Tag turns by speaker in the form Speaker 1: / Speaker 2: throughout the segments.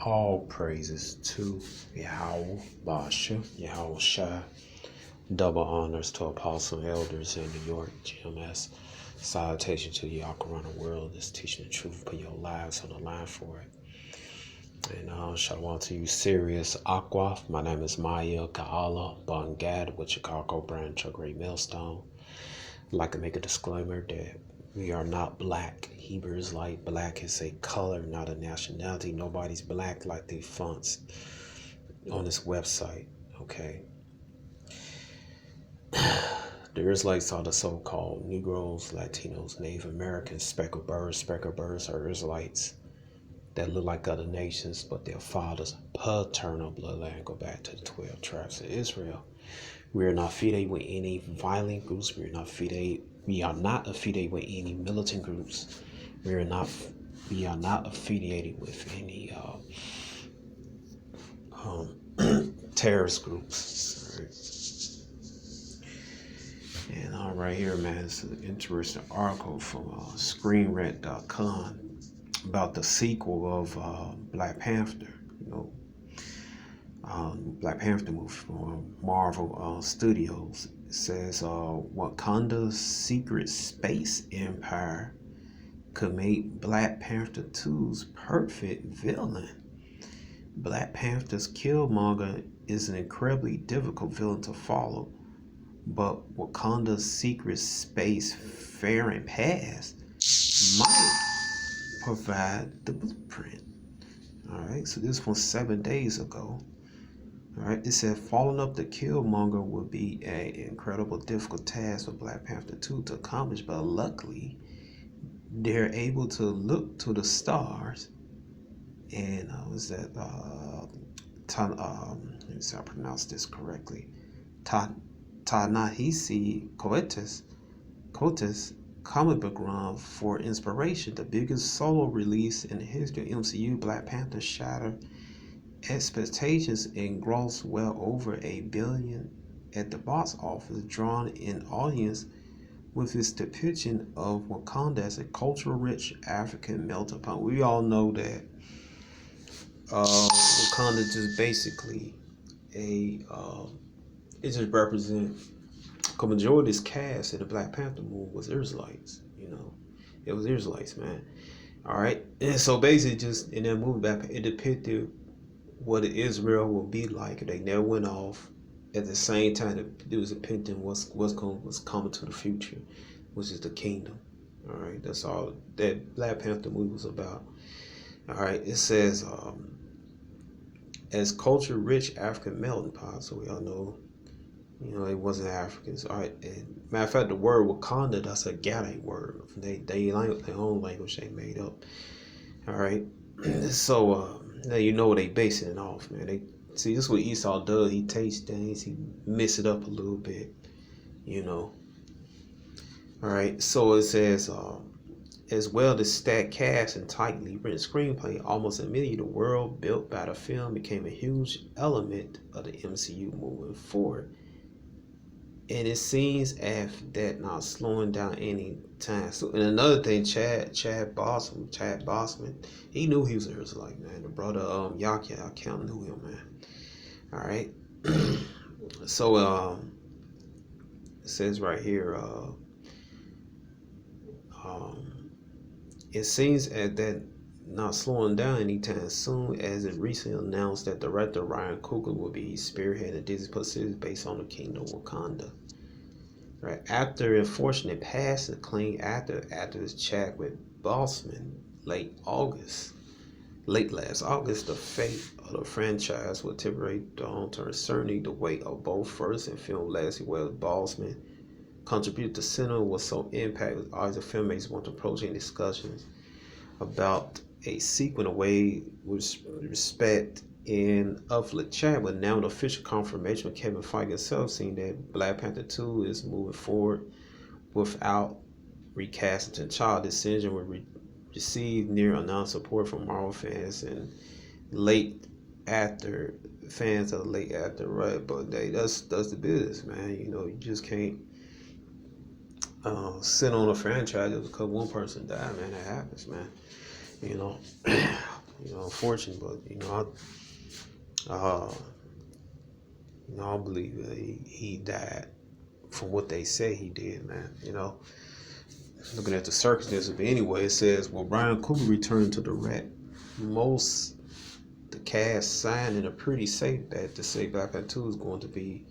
Speaker 1: All praises to Yahawashi, Yahawashi. Double honors to apostle elders in New York, GMS. Salutation to y'all around the world that's teaching the truth, put your lives on the line for it. And shalom to you, Sirius Aqua. My name is Maya Kaala Bangad with Chicago branch of Great Millstone. I'd like to make a disclaimer that we are not black. Hebrews like black is a color, not a nationality. Nobody's black like the fonts on this website. Okay. The Israelites are the so-called Negroes, Latinos, Native Americans, speckled birds. Speckled birds are Israelites that look like other nations, but their father's paternal bloodline go back to the 12 tribes of Israel. We are not affiliated with any violent groups. We are not affiliated with any militant groups. We are not affiliated with any terrorist groups. Right? And right here, man, it's an interesting article from ScreenRant.com about the sequel of Black Panther. Black Panther movie from Marvel Studios. It says Wakanda's secret space empire could make Black Panther 2's perfect villain. Black Panther's Killmonger is an incredibly difficult villain to follow, but Wakanda's secret space faring past might provide the blueprint. Alright, so this was 7 days ago. Alright, it said following up the Killmonger would be an incredible difficult task for Black Panther 2 to accomplish, but luckily they're able to look to the stars and let me see if I pronounce this correctly. Ta-Nehisi Coates comic book run for inspiration. The biggest solo release in the history of MCU, Black Panther shattered expectations and grossed well over $1 billion at the box office, drawing an audience with its depiction of Wakanda as a culture-rich African melting pot. We all know that Wakanda just basically it just represents. The majority of this cast in the Black Panther movie was Israelites. It was Israelites, man. All right, and so basically, just in that movie, it depicted what Israel will be like if they never went off. At the same time, it was depicting what's coming to the future, which is the kingdom. All right, that's all that Black Panther movie was about. All right, it says as culture-rich African melting pot. So we all know, it wasn't Africans. All right, and matter of fact, the word Wakanda, that's a Galley word. They their own language they made up. All right, so now you know what they basing it off, man. They see this is what Esau does. He takes things, he mess it up a little bit, All right, so it says as well as stacked cast and tightly written screenplay, almost immediately the world built by the film became a huge element of the MCU moving forward. And it seems as that not slowing down any time. So, and another thing, Chad Bossman, he knew he was an Israelite, man. The brother Yahawashi knew him, man. All right. So it says right here, it seems as that not slowing down anytime soon, as it recently announced that director Ryan Coogler will be spearheading Disney Plus series based on the Kingdom of Wakanda. Right after unfortunate passing, clean activist chat with Bossman late last August, the fate of the franchise will temporarily dawn to certainly the weight of both first and film last year, where Bossman contributed to cinema was so impacted all the filmmakers want to approach any discussions about a sequel in a way with respect and uplift chat, but now the official confirmation of Kevin Feige himself saying that Black Panther 2 is moving forward without recasting T'Challa. This decision will receive near announced support from Marvel fans and fans of the late actor, right? But that's the business, man. You just can't sit on a franchise just because one person died, man. That happens, man. You know, unfortunate, but uh, I believe that he died from what they say he did, man. Looking at the circumstances, but anyway, it says, well, Brian Cooper returned to the Rat. Most the cast signed in a pretty safe bet to say Black Panther 2 is going to be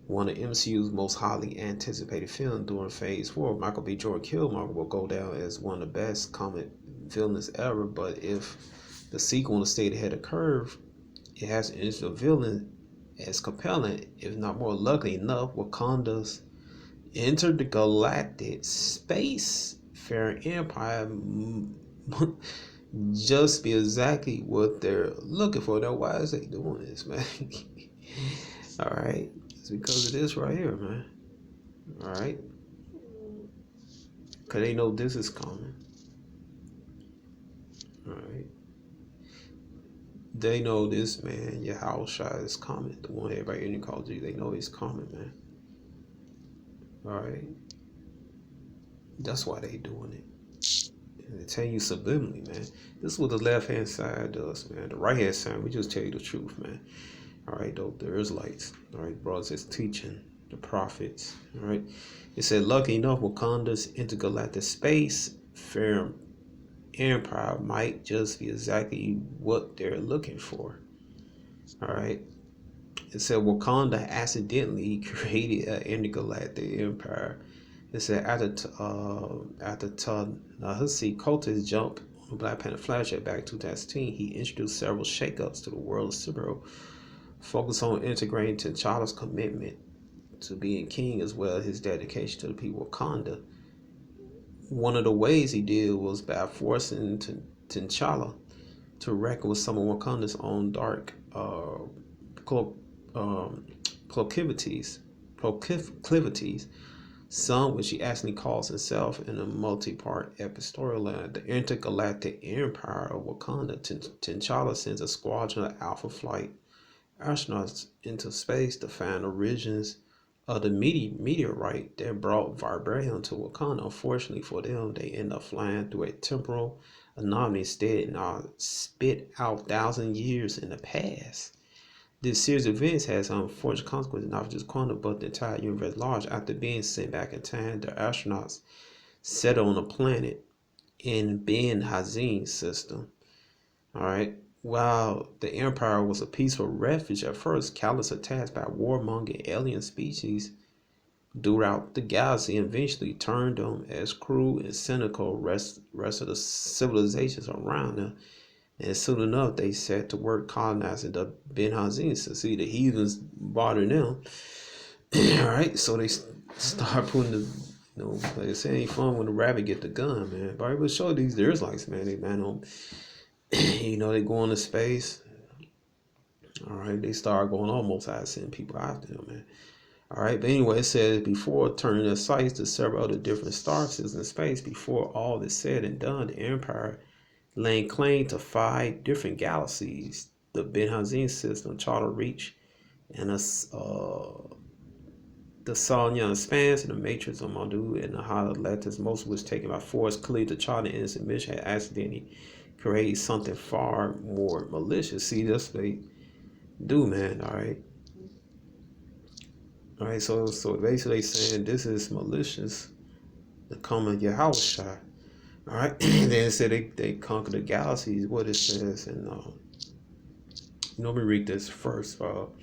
Speaker 1: one of MCU's most highly anticipated films during Phase 4. Michael B. Jordan Killmonger will go down as one of the best comic villains ever, but if the sequel stayed ahead of curve, it has an initial villain as compelling, if not more lucky enough, Wakanda's intergalactic space-faring empire just be exactly what they're looking for. Now, why is they doing this, man? All right, it's because of this right here, man. All right, because they know this is coming. All right, they know this, man. Yahawashi is coming. The one everybody in the calls you, they know he's coming, man. All right, that's why they doing it. And they tell you subliminally, man. This is what the left hand side does, man. The right hand side, we just tell you the truth, man. All right, though, there is lights. All right, brothers is teaching the prophets. All right, it said, lucky enough, Wakanda's intergalactic space fair empire might just be exactly what they're looking for. All right, it said Wakanda accidentally created an intergalactic empire. It said after Ta-Nehisi Coates jumped on Black Panther flashback back in 2010, he introduced several shakeups to the world of superhero, focused on integrating T'Challa's commitment to being king as well as his dedication to the people of Wakanda. One of the ways he did was by forcing T'Challa to reckon with some of Wakanda's own dark proclivities, some which he actually calls himself in a multi-part epic storyline. The intergalactic empire of Wakanda. T'Challa sends a squadron of Alpha Flight astronauts into space to find origins of the meteorite that brought vibranium to Wakanda. Unfortunately for them, they end up flying through a temporal anomaly instead and are spit out 1,000 years in the past. This series of events has unfortunate consequences not just Wakanda but the entire universe at large. After being sent back in time, the astronauts settle on a planet in Ben Hazin system. Alright. While the Empire was a peaceful refuge at first, countless attacks by warmongering alien species throughout the galaxy eventually turned them as cruel and cynical rest of the civilizations around them. And soon enough, they set to work colonizing the Ben Hazin. So see, the heathens bothering them. All right, so they start putting the, like I said, ain't fun when the rabbit get the gun, man. But I will show these there is like, man, they man on, they go into space. All right, they start going almost out, sending people after them, man. All right, but anyway, it says before turning their sights to several other different star systems in space, before all is said and done, the Empire laying claim to 5 different galaxies: the Ben Hazin system, Charter Reach, and the Solyan Expanse, and the Matrix of Mondu, and the Hollow Lattice, most of which taken by force. Clearly, the Charter innocent mission had accidentally created something far more malicious. See, that's what they do, man. All right. All right, so basically saying this is malicious, the coming Yahawashi. All right, then it said they conquer the galaxies. What it says, and let me read this first. All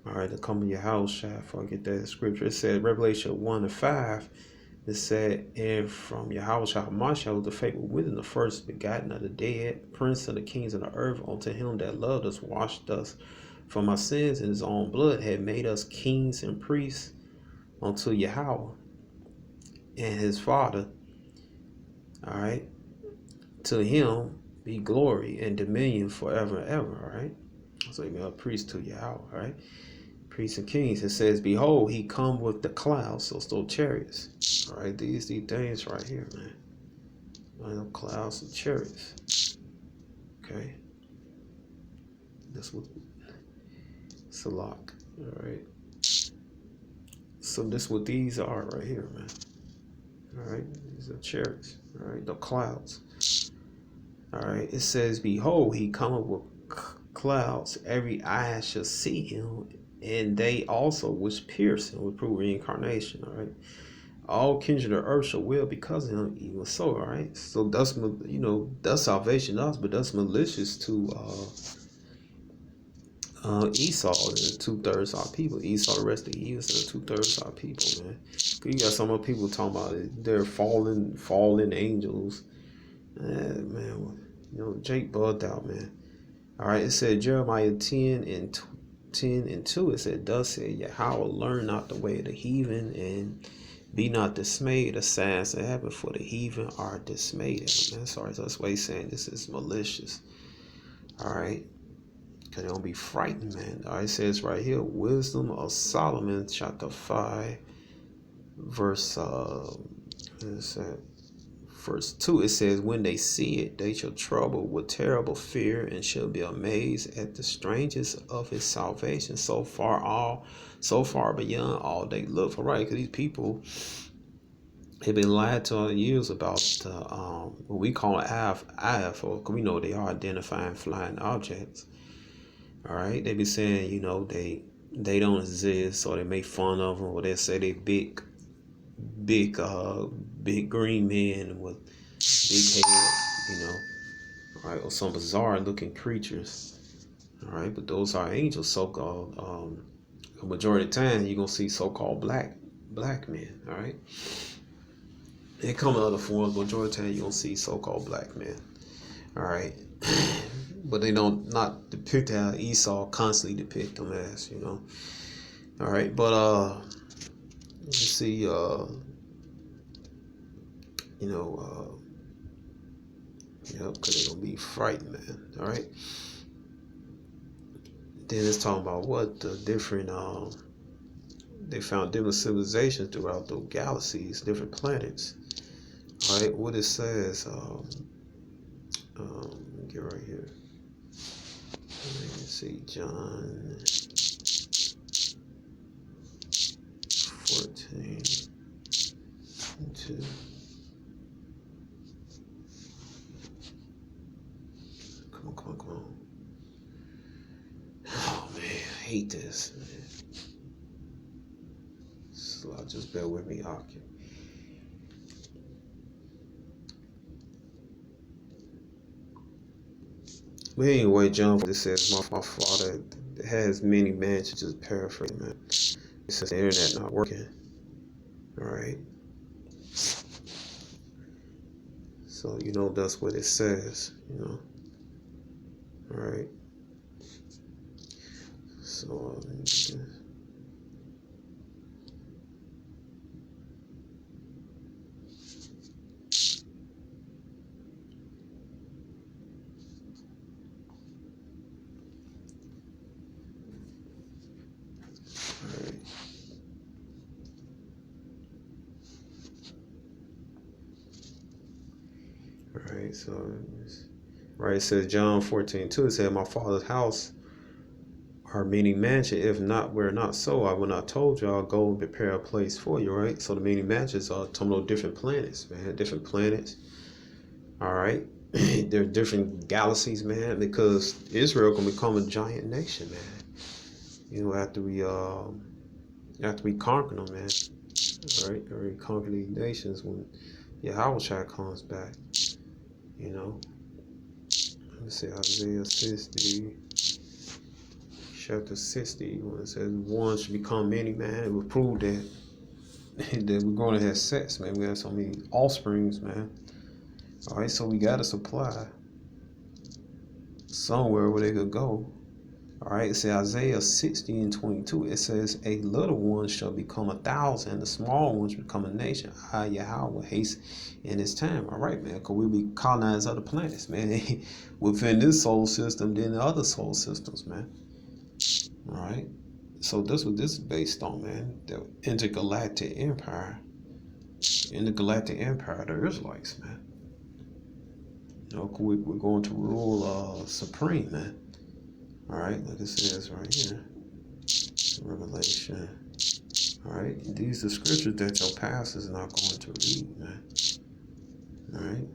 Speaker 1: right, the coming Yahawashi. If I get that scripture, it said Revelation 1:5. It said, and from Yahawashi Hamashiach was the faithful within the first begotten of the dead, prince of the kings of the earth, unto him that loved us, washed us from our sins in his own blood, had made us kings and priests unto Yahweh and his Father. All right, to him be glory and dominion forever and ever. All right, so he made a priest to Yahweh. All right, priests and kings. It says, behold, he come with the clouds, so still chariots. All right, these things right here, man. Clouds and chariots. Okay, that's what Salak. All right. So this what these are right here, man. All right, these are chariots. All right, the clouds. All right. It says, "Behold, he cometh with clouds; every eye shall see him, and they also which pierce him," will prove reincarnation. All right. All kindred of earth shall wail because of him, even so. All right. So that's that's salvation us, but that's malicious to Esau and 2/3 our people. Esau, the rest of the East, and 2/3 our people, man. You got some other people talking about it. They're fallen angels. Man, Jake bugged out, man. All right, it said Jeremiah 10:2. It said, "Thus said Yahweh, learn not the way of the heathen, and be not dismayed. The signs that happen for the heathen are dismayed." Man, sorry, so that's why he's saying this is malicious. All right. Because they don't be frightened, man. All right, it says right here, Wisdom of Solomon, chapter 5, verse verse 2. It says, "When they see it, they shall trouble with terrible fear, and shall be amazed at the strangeness of his salvation, so far beyond all they look for." Right, because these people have been lied to all the years about what we call IFO, because we know they are identifying flying objects. All right, they be saying, they don't exist, or they make fun of them, or they say they big green men with big heads, all right, or some bizarre looking creatures. All right, but those are angels, so-called. A majority of the time, you're gonna see so-called black men. All right, they come in other forms, but majority of the time, you're gonna see so-called black men. All right. But they don't not depict how Esau constantly depict them as, All right, but let's see, because they're gonna be frightened, man. All right. Then it's talking about what the different they found different civilizations throughout the galaxies, different planets. All right, what it says, get right here. Let's see, John 14:2. Come on. Oh man, I hate this, man. So just bear with me, Aki. But anyway, John, this says, my Father has many mansions. Just paraphrase, man. It says the internet not working. All right. So that's what it says. All right. So. Right, so it says John 14:2. It said, "My Father's house are many mansions. If not, were not so, I would not told you. I'll go and prepare a place for you." Right. So the many mansions are talking about different planets, man. Different planets. All right. There are different galaxies, man. Because Israel can become a giant nation, man. After we conquer them, man. All right. Or we conquer these nations when Yahawashi comes back. Let me see, Isaiah 60, chapter 60, when it says one should become many, man, it would prove that that we're going to have sex, man. We have so many offsprings, man. All right, so we got to supply somewhere where they could go. All right, it says Isaiah 60:22. It says, "A little one shall become 1,000, the small ones become a nation. I, Yahweh, haste in his time." All right, man, because we'll be colonizing other planets, man. Within this solar system, then the other solar systems, man. All right. So this what this is based on, man. The intergalactic empire. Intergalactic empire, the Israelites, man. We're going to rule supreme, man. All right, like it says right here, Revelation. All right, these are scriptures that your pastor is not going to read, man. All right,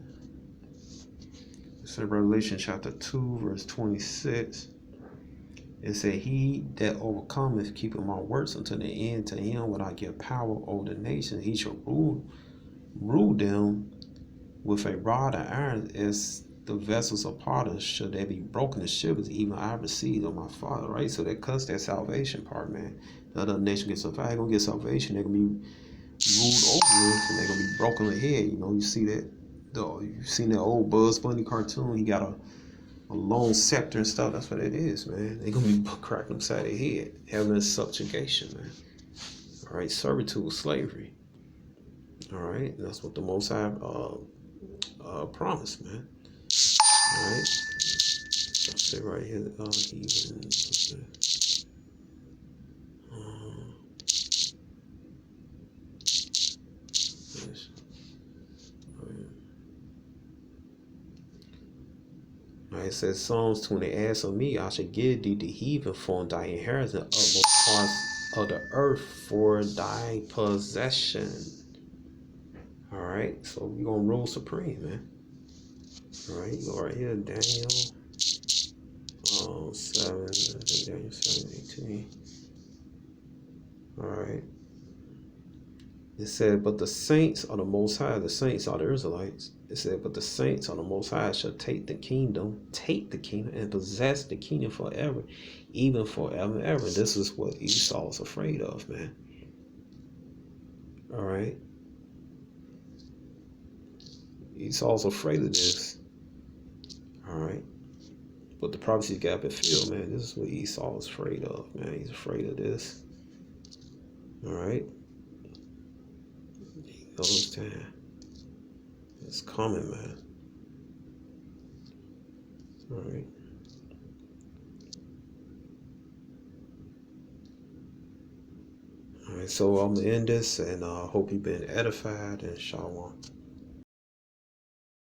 Speaker 1: it's So Revelation chapter 2, verse 26. It said, he that overcometh keepeth my works unto the end, to him will I give power over the nations. He shall rule them with a rod of iron, as the vessels of potters. Should they be broken to shivers, even I received of my Father. Right? So that cuts that salvation part, man. The other nation gets salvation. They're gonna get salvation. They're gonna be ruled over us, and they're gonna be broken ahead. You know, you see that. You've seen that old Bugs Bunny cartoon. He got a long scepter and stuff. That's what it is, man. They're gonna be cracking upside their head, having a subjugation, man. All right, servitude, slavery. All right, and that's what the Most High promised, man. All right, say right here, even. Yes. Right, it says Psalms 20, as of me, I should give thee the heathen for thy inheritance, of the parts of the earth for thy possession. All right, so we're gonna rule supreme, man. All right, you go right here, Daniel 7, Daniel 7:18. All right. It said, but the saints are the Most High. The saints are the Israelites. It said, but the saints are the Most High shall take the kingdom, and possess the kingdom forever, even forever and ever. This is what Esau is afraid of, man. All right. Esau's afraid of this. All right. But the prophecies got been filled, man. This is what Esau is afraid of, man. He's afraid of this. All right. He knows that it's coming, man. All right. All right, so I'm gonna end this, and I hope you've been edified, and shalom.